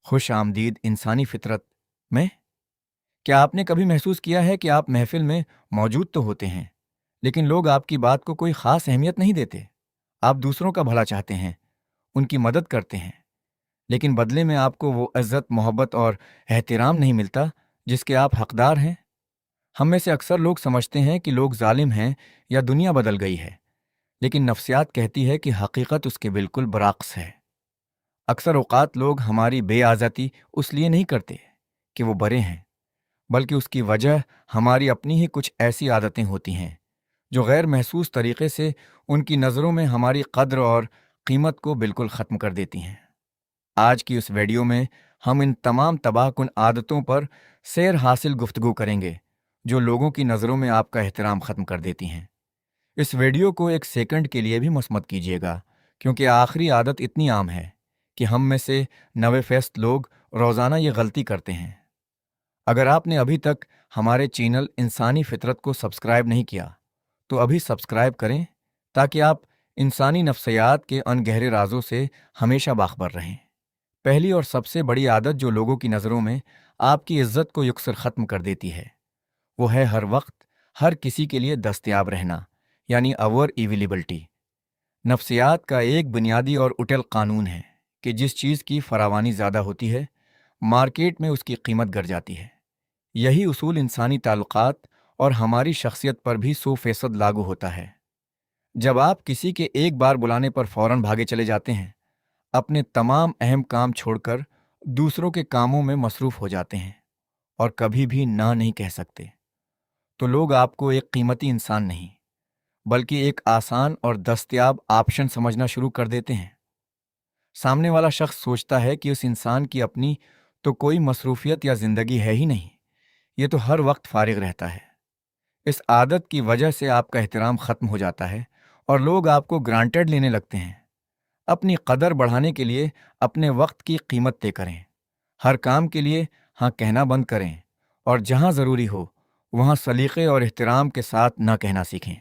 خوش آمدید انسانی فطرت میں۔ کیا آپ نے کبھی محسوس کیا ہے کہ آپ محفل میں موجود تو ہوتے ہیں لیکن لوگ آپ کی بات کو کوئی خاص اہمیت نہیں دیتے؟ آپ دوسروں کا بھلا چاہتے ہیں، ان کی مدد کرتے ہیں، لیکن بدلے میں آپ کو وہ عزت، محبت اور احترام نہیں ملتا جس کے آپ حقدار ہیں۔ ہم میں سے اکثر لوگ سمجھتے ہیں کہ لوگ ظالم ہیں یا دنیا بدل گئی ہے، لیکن نفسیات کہتی ہے کہ حقیقت اس کے بالکل برعکس ہے۔ اکثر اوقات لوگ ہماری بے عزتی اس لیے نہیں کرتے کہ وہ برے ہیں، بلکہ اس کی وجہ ہماری اپنی ہی کچھ ایسی عادتیں ہوتی ہیں جو غیر محسوس طریقے سے ان کی نظروں میں ہماری قدر اور قیمت کو بالکل ختم کر دیتی ہیں۔ آج کی اس ویڈیو میں ہم ان تمام تباہ کن عادتوں پر سیر حاصل گفتگو کریں گے جو لوگوں کی نظروں میں آپ کا احترام ختم کر دیتی ہیں۔ اس ویڈیو کو ایک سیکنڈ کے لیے بھی مس مت کیجیے گا، کیونکہ آخری عادت اتنی عام ہے کہ ہم میں سے 90% لوگ روزانہ یہ غلطی کرتے ہیں۔ اگر آپ نے ابھی تک ہمارے چینل انسانی فطرت کو سبسکرائب نہیں کیا تو ابھی سبسکرائب کریں تاکہ آپ انسانی نفسیات کے ان گہرے رازوں سے ہمیشہ باخبر رہیں۔ پہلی اور سب سے بڑی عادت جو لوگوں کی نظروں میں آپ کی عزت کو یکسر ختم کر دیتی ہے، وہ ہے ہر وقت ہر کسی کے لیے دستیاب رہنا، یعنی اوور ایویلیبلٹی۔ نفسیات کا ایک بنیادی اور اٹل قانون ہے کہ جس چیز کی فراوانی زیادہ ہوتی ہے، مارکیٹ میں اس کی قیمت گر جاتی ہے۔ یہی اصول انسانی تعلقات اور ہماری شخصیت پر بھی 100% لاگو ہوتا ہے۔ جب آپ کسی کے ایک بار بلانے پر فوراً بھاگے چلے جاتے ہیں، اپنے تمام اہم کام چھوڑ کر دوسروں کے کاموں میں مصروف ہو جاتے ہیں اور کبھی بھی نہ نہیں کہہ سکتے، تو لوگ آپ کو ایک قیمتی انسان نہیں بلکہ ایک آسان اور دستیاب آپشن سمجھنا شروع کر دیتے ہیں۔ سامنے والا شخص سوچتا ہے کہ اس انسان کی اپنی تو کوئی مصروفیت یا زندگی ہے ہی نہیں، یہ تو ہر وقت فارغ رہتا ہے۔ اس عادت کی وجہ سے آپ کا احترام ختم ہو جاتا ہے اور لوگ آپ کو گرانٹیڈ لینے لگتے ہیں۔ اپنی قدر بڑھانے کے لیے اپنے وقت کی قیمت طے کریں، ہر کام کے لیے ہاں کہنا بند کریں، اور جہاں ضروری ہو وہاں سلیقے اور احترام کے ساتھ نہ کہنا سیکھیں۔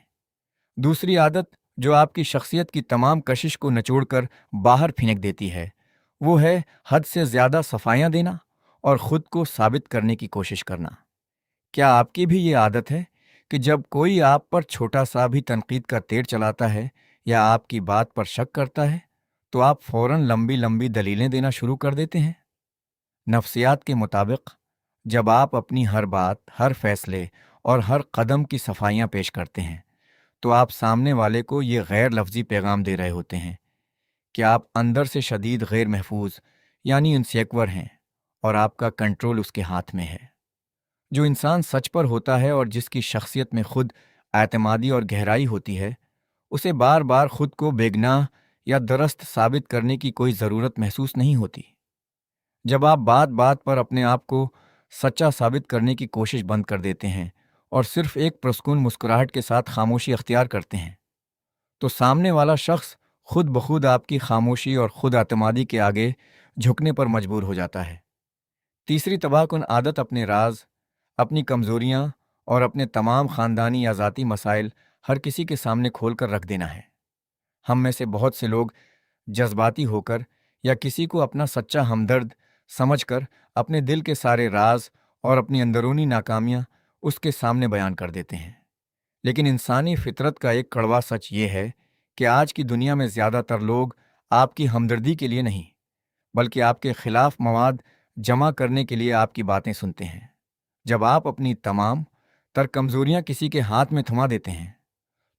دوسری عادت جو آپ کی شخصیت کی تمام کشش کو نچوڑ کر باہر پھینک دیتی ہے، وہ ہے حد سے زیادہ صفائیاں دینا اور خود کو ثابت کرنے کی کوشش کرنا۔ کیا آپ کی بھی یہ عادت ہے کہ جب کوئی آپ پر چھوٹا سا بھی تنقید کا تیر چلاتا ہے یا آپ کی بات پر شک کرتا ہے تو آپ فوراً لمبی لمبی دلیلیں دینا شروع کر دیتے ہیں؟ نفسیات کے مطابق جب آپ اپنی ہر بات، ہر فیصلے اور ہر قدم کی صفائیاں پیش کرتے ہیں تو آپ سامنے والے کو یہ غیر لفظی پیغام دے رہے ہوتے ہیں کہ آپ اندر سے شدید غیر محفوظ یعنی انسیکور ہیں اور آپ کا کنٹرول اس کے ہاتھ میں ہے۔ جو انسان سچ پر ہوتا ہے اور جس کی شخصیت میں خود اعتمادی اور گہرائی ہوتی ہے، اسے بار بار خود کو بے گناہ یا درست ثابت کرنے کی کوئی ضرورت محسوس نہیں ہوتی۔ جب آپ بات بات پر اپنے آپ کو سچا ثابت کرنے کی کوشش بند کر دیتے ہیں اور صرف ایک پرسکون مسکراہٹ کے ساتھ خاموشی اختیار کرتے ہیں، تو سامنے والا شخص خود بخود آپ کی خاموشی اور خود اعتمادی کے آگے جھکنے پر مجبور ہو جاتا ہے۔ تیسری تباہ کن عادت اپنے راز، اپنی کمزوریاں اور اپنے تمام خاندانی یا ذاتی مسائل ہر کسی کے سامنے کھول کر رکھ دینا ہے۔ ہم میں سے بہت سے لوگ جذباتی ہو کر یا کسی کو اپنا سچا ہمدرد سمجھ کر اپنے دل کے سارے راز اور اپنی اندرونی ناکامیاں اس کے سامنے بیان کر دیتے ہیں۔ لیکن انسانی فطرت کا ایک کڑوا سچ یہ ہے کہ آج کی دنیا میں زیادہ تر لوگ آپ کی ہمدردی کے لیے نہیں بلکہ آپ کے خلاف مواد جمع کرنے کے لیے آپ کی باتیں سنتے ہیں۔ جب آپ اپنی تمام تر کمزوریاں کسی کے ہاتھ میں تھما دیتے ہیں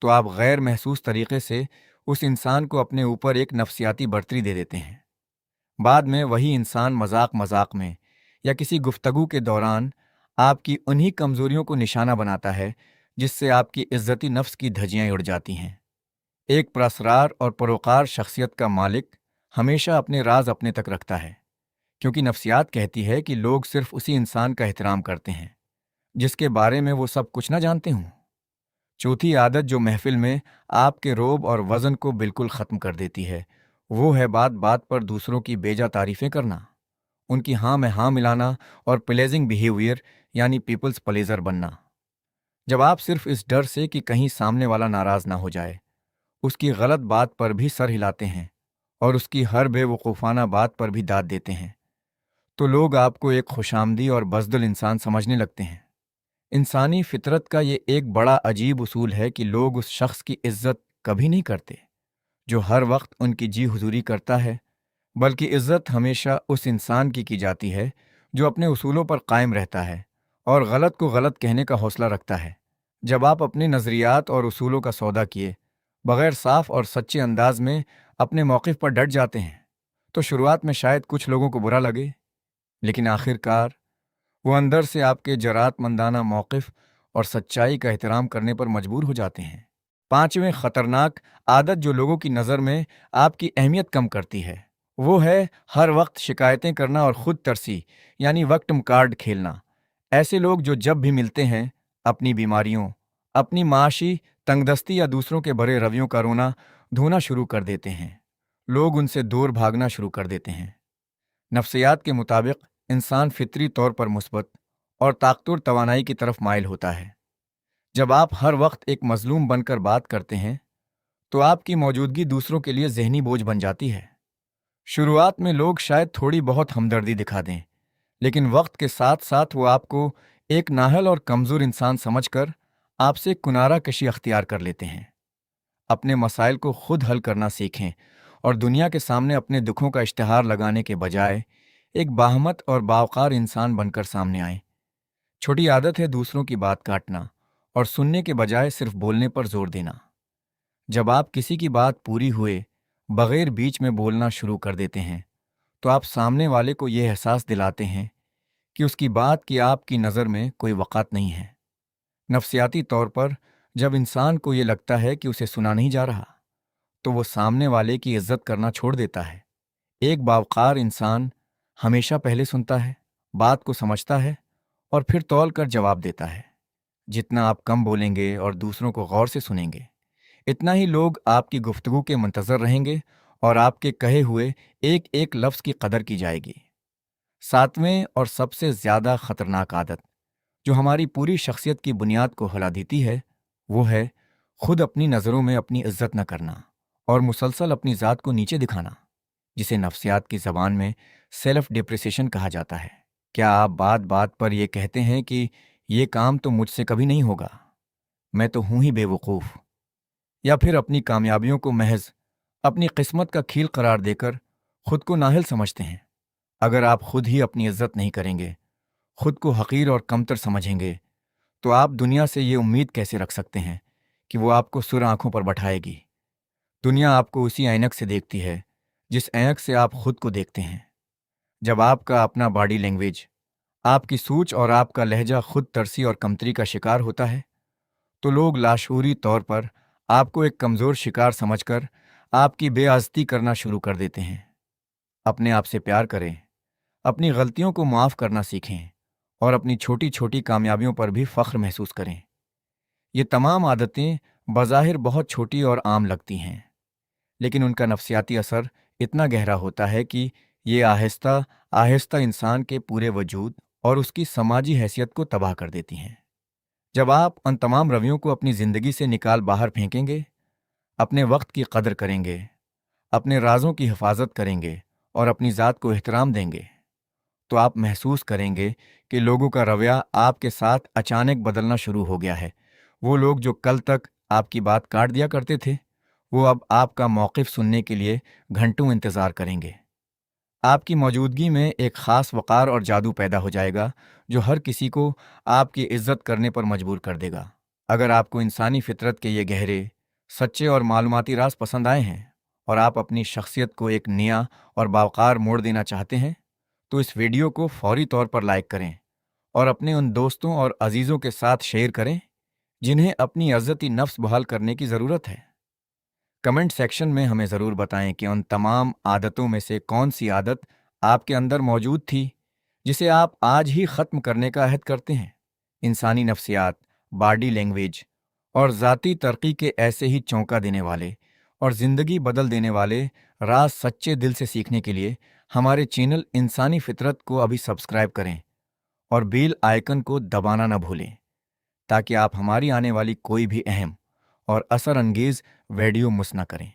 تو آپ غیر محسوس طریقے سے اس انسان کو اپنے اوپر ایک نفسیاتی برتری دے دیتے ہیں۔ بعد میں وہی انسان مذاق مذاق میں یا کسی گفتگو کے دوران آپ کی انہی کمزوریوں کو نشانہ بناتا ہے جس سے آپ کی عزتی نفس کی دھجیاں اڑ جاتی ہیں۔ ایک پراسرار اور پروقار شخصیت کا مالک ہمیشہ اپنے راز اپنے تک رکھتا ہے، کیونکہ نفسیات کہتی ہے کہ لوگ صرف اسی انسان کا احترام کرتے ہیں جس کے بارے میں وہ سب کچھ نہ جانتے ہوں۔ چوتھی عادت جو محفل میں آپ کے روب اور وزن کو بالکل ختم کر دیتی ہے، وہ ہے بات بات پر دوسروں کی بیجا تعریفیں کرنا، ان کی ہاں میں ہاں ملانا اور پلیزنگ بیہیویئر یعنی پیپلز پلیزر بننا۔ جب آپ صرف اس ڈر سے کہ کہیں سامنے والا ناراض نہ ہو جائے، اس کی غلط بات پر بھی سر ہلاتے ہیں اور اس کی ہر بے وقوفانہ بات پر بھی داد دیتے ہیں، تو لوگ آپ کو ایک خوشامدی اور بزدل انسان سمجھنے لگتے ہیں۔ انسانی فطرت کا یہ ایک بڑا عجیب اصول ہے کہ لوگ اس شخص کی عزت کبھی نہیں کرتے جو ہر وقت ان کی جی حضوری کرتا ہے، بلکہ عزت ہمیشہ اس انسان کی جاتی ہے جو اپنے اصولوں پر قائم رہتا ہے اور غلط کو غلط کہنے کا حوصلہ رکھتا ہے۔ جب آپ اپنے نظریات اور اصولوں کا سودا کیے بغیر صاف اور سچے انداز میں اپنے موقف پر ڈٹ جاتے ہیں تو شروعات میں شاید کچھ لوگوں کو برا لگے، لیکن آخر کار وہ اندر سے آپ کے جرات مندانہ موقف اور سچائی کا احترام کرنے پر مجبور ہو جاتے ہیں۔ پانچویں خطرناک عادت جو لوگوں کی نظر میں آپ کی اہمیت کم کرتی ہے وہ ہے ہر وقت شکایتیں کرنا اور خود ترسی یعنی وکٹم کارڈ کھیلنا۔ ایسے لوگ جو جب بھی ملتے ہیں اپنی بیماریوں، اپنی معاشی تنگ دستی یا دوسروں کے برے رویوں کا رونا دھونا شروع کر دیتے ہیں۔ لوگ ان سے دور بھاگنا شروع کر دیتے ہیں۔ نفسیات کے مطابق انسان فطری طور پر مثبت اور طاقتور توانائی کی طرف مائل ہوتا ہے۔ جب آپ ہر وقت ایک مظلوم بن کر بات کرتے ہیں تو آپ کی موجودگی دوسروں کے لیے ذہنی بوجھ بن جاتی ہے۔ شروعات میں لوگ شاید تھوڑی بہت ہمدردی دکھا دیں، لیکن وقت کے ساتھ ساتھ وہ آپ کو ایک نااہل اور کمزور انسان سمجھ کر آپ سے کنارہ کشی اختیار کر لیتے ہیں۔ اپنے مسائل کو خود حل کرنا سیکھیں اور دنیا کے سامنے اپنے دکھوں کا اشتہار لگانے کے بجائے ایک باہمت اور باوقار انسان بن کر سامنے آئیں۔ چھوٹی عادت ہے دوسروں کی بات کاٹنا اور سننے کے بجائے صرف بولنے پر زور دینا۔ جب آپ کسی کی بات پوری ہوئے بغیر بیچ میں بولنا شروع کر دیتے ہیں تو آپ سامنے والے کو یہ احساس دلاتے ہیں کہ اس کی بات کی آپ کی نظر میں کوئی وقعت نہیں ہے۔ نفسیاتی طور پر جب انسان کو یہ لگتا ہے کہ اسے سنا نہیں جا رہا تو وہ سامنے والے کی عزت کرنا چھوڑ دیتا ہے۔ ایک باوقار انسان ہمیشہ پہلے سنتا ہے، بات کو سمجھتا ہے اور پھر تول کر جواب دیتا ہے۔ جتنا آپ کم بولیں گے اور دوسروں کو غور سے سنیں گے، اتنا ہی لوگ آپ کی گفتگو کے منتظر رہیں گے اور آپ کے کہے ہوئے ایک ایک لفظ کی قدر کی جائے گی۔ ساتویں اور سب سے زیادہ خطرناک عادت جو ہماری پوری شخصیت کی بنیاد کو ہلا دیتی ہے وہ ہے خود اپنی نظروں میں اپنی عزت نہ کرنا اور مسلسل اپنی ذات کو نیچے دکھانا، جسے نفسیات کی زبان میں سیلف ڈپریسیشن کہا جاتا ہے۔ کیا آپ بات بات پر یہ کہتے ہیں کہ یہ کام تو مجھ سے کبھی نہیں ہوگا، میں تو ہوں ہی بے وقوف، یا پھر اپنی کامیابیوں کو محض اپنی قسمت کا کھیل قرار دے کر خود کو نااہل سمجھتے ہیں؟ اگر آپ خود ہی اپنی عزت نہیں کریں گے، خود کو حقیر اور کمتر سمجھیں گے، تو آپ دنیا سے یہ امید کیسے رکھ سکتے ہیں کہ وہ آپ کو سر آنکھوں پر بٹھائے گی؟ دنیا آپ کو اسی عینک سے دیکھتی ہے جس عینک سے آپ خود کو دیکھتے ہیں۔ جب آپ کا اپنا باڈی لینگویج، آپ کی سوچ اور آپ کا لہجہ خود ترسی اور کمتری کا شکار ہوتا ہے تو لوگ لاشعوری طور پر آپ کو ایک کمزور شکار سمجھ کر آپ کی بے عزتی کرنا شروع کر دیتے ہیں۔ اپنے آپ سے پیار کریں، اپنی غلطیوں کو معاف کرنا سیکھیں اور اپنی چھوٹی چھوٹی کامیابیوں پر بھی فخر محسوس کریں۔ یہ تمام عادتیں بظاہر بہت چھوٹی اور عام لگتی ہیں، لیکن ان کا نفسیاتی اثر اتنا گہرا ہوتا ہے کہ یہ آہستہ آہستہ انسان کے پورے وجود اور اس کی سماجی حیثیت کو تباہ کر دیتی ہیں۔ جب آپ ان تمام رویوں کو اپنی زندگی سے نکال باہر پھینکیں گے، اپنے وقت کی قدر کریں گے، اپنے رازوں کی حفاظت کریں گے اور اپنی ذات کو احترام دیں گے، تو آپ محسوس کریں گے کہ لوگوں کا رویہ آپ کے ساتھ اچانک بدلنا شروع ہو گیا ہے۔ وہ لوگ جو کل تک آپ کی بات کاٹ دیا کرتے تھے، وہ اب آپ کا موقف سننے کے لیے گھنٹوں انتظار کریں گے۔ آپ کی موجودگی میں ایک خاص وقار اور جادو پیدا ہو جائے گا جو ہر کسی کو آپ کی عزت کرنے پر مجبور کر دے گا۔ اگر آپ کو انسانی فطرت کے یہ گہرے، سچے اور معلوماتی راز پسند آئے ہیں اور آپ اپنی شخصیت کو ایک نیا اور باوقار موڑ دینا چاہتے ہیں تو اس ویڈیو کو فوری طور پر لائک کریں اور اپنے ان دوستوں اور عزیزوں کے ساتھ شیئر کریں جنہیں اپنی عزتی نفس بحال کرنے کی ضرورت ہے۔ کمنٹ سیکشن میں ہمیں ضرور بتائیں کہ ان تمام عادتوں میں سے کون سی عادت آپ کے اندر موجود تھی جسے آپ آج ہی ختم کرنے کا عہد کرتے ہیں۔ انسانی نفسیات، باڈی لینگویج اور ذاتی ترقی کے ایسے ہی چونکا دینے والے اور زندگی بدل دینے والے راز سچے دل سے سیکھنے کے لیے ہمارے چینل انسانی فطرت کو ابھی سبسکرائب کریں اور بیل آئیکن کو دبانا نہ بھولیں تاکہ آپ ہماری آنے والی کوئی بھی اہم اور اثر انگیز ویڈیو مس نہ کریں۔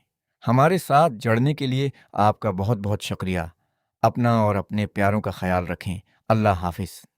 ہمارے ساتھ جڑنے کے لیے آپ کا بہت بہت شکریہ۔ اپنا اور اپنے پیاروں کا خیال رکھیں۔ اللہ حافظ۔